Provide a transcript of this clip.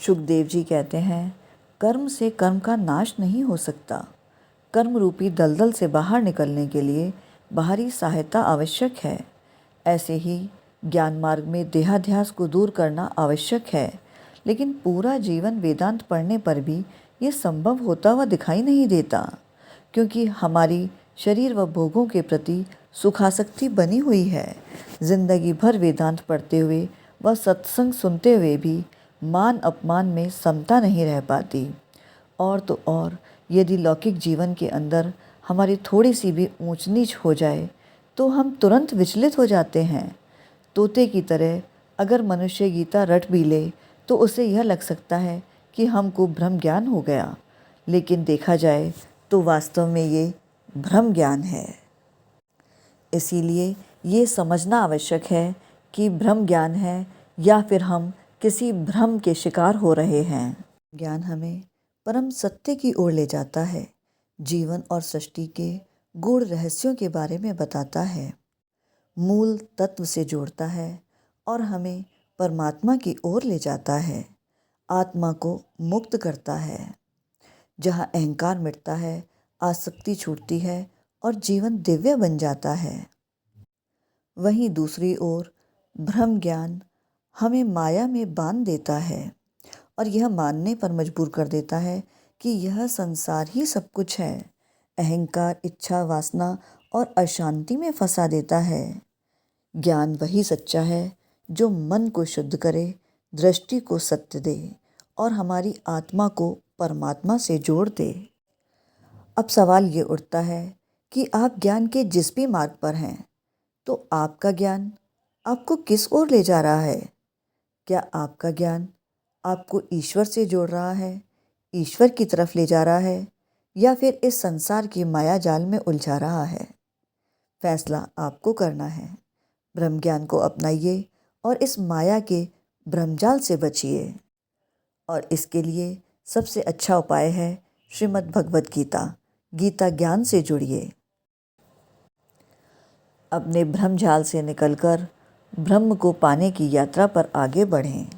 सुखदेव जी कहते हैं, कर्म से कर्म का नाश नहीं हो सकता। कर्म रूपी दलदल से बाहर निकलने के लिए बाहरी सहायता आवश्यक है। ऐसे ही ज्ञान मार्ग में देहाध्यास को दूर करना आवश्यक है, लेकिन पूरा जीवन वेदांत पढ़ने पर भी ये संभव होता हुआ दिखाई नहीं देता, क्योंकि हमारी शरीर व भोगों के प्रति सुखासक्ति बनी हुई है। जिंदगी भर वेदांत पढ़ते हुए व सत्संग सुनते हुए भी मान अपमान में समता नहीं रह पाती। और तो और यदि लौकिक जीवन के अंदर हमारी थोड़ी सी भी ऊंच नीच हो जाए तो हम तुरंत विचलित हो जाते हैं। तोते की तरह अगर मनुष्य गीता रट भी ले तो उसे यह लग सकता है कि हमको ब्रह्म ज्ञान हो गया, लेकिन देखा जाए तो वास्तव में ये भ्रम ज्ञान है। इसीलिए ये समझना आवश्यक है कि भ्रम ज्ञान है या फिर हम किसी भ्रम के शिकार हो रहे हैं। ज्ञान हमें परम सत्य की ओर ले जाता है, जीवन और सृष्टि के गूढ़ रहस्यों के बारे में बताता है, मूल तत्व से जोड़ता है और हमें परमात्मा की ओर ले जाता है, आत्मा को मुक्त करता है। जहाँ अहंकार मिटता है, आसक्ति छूटती है और जीवन दिव्य बन जाता है। वहीं दूसरी ओर भ्रम ज्ञान हमें माया में बांध देता है और यह मानने पर मजबूर कर देता है कि यह संसार ही सब कुछ है। अहंकार, इच्छा, वासना और अशांति में फंसा देता है। ज्ञान वही सच्चा है जो मन को शुद्ध करे, दृष्टि को सत्य दे और हमारी आत्मा को परमात्मा से जोड़ दे। अब सवाल ये उठता है कि आप ज्ञान के जिस भी मार्ग पर हैं, तो आपका ज्ञान आपको किस ओर ले जा रहा है? क्या आपका ज्ञान आपको ईश्वर से जोड़ रहा है, ईश्वर की तरफ ले जा रहा है, या फिर इस संसार की माया जाल में उलझा रहा है? फैसला आपको करना है। ब्रह्म ज्ञान को अपनाइए और इस माया के ब्रह्मजाल से बचिए। और इसके लिए सबसे अच्छा उपाय है श्रीमद् भगवद गीता। गीता ज्ञान से जुड़िए। अपने ब्रह्मजाल से निकलकर ब्रह्म को पाने की यात्रा पर आगे बढ़ें।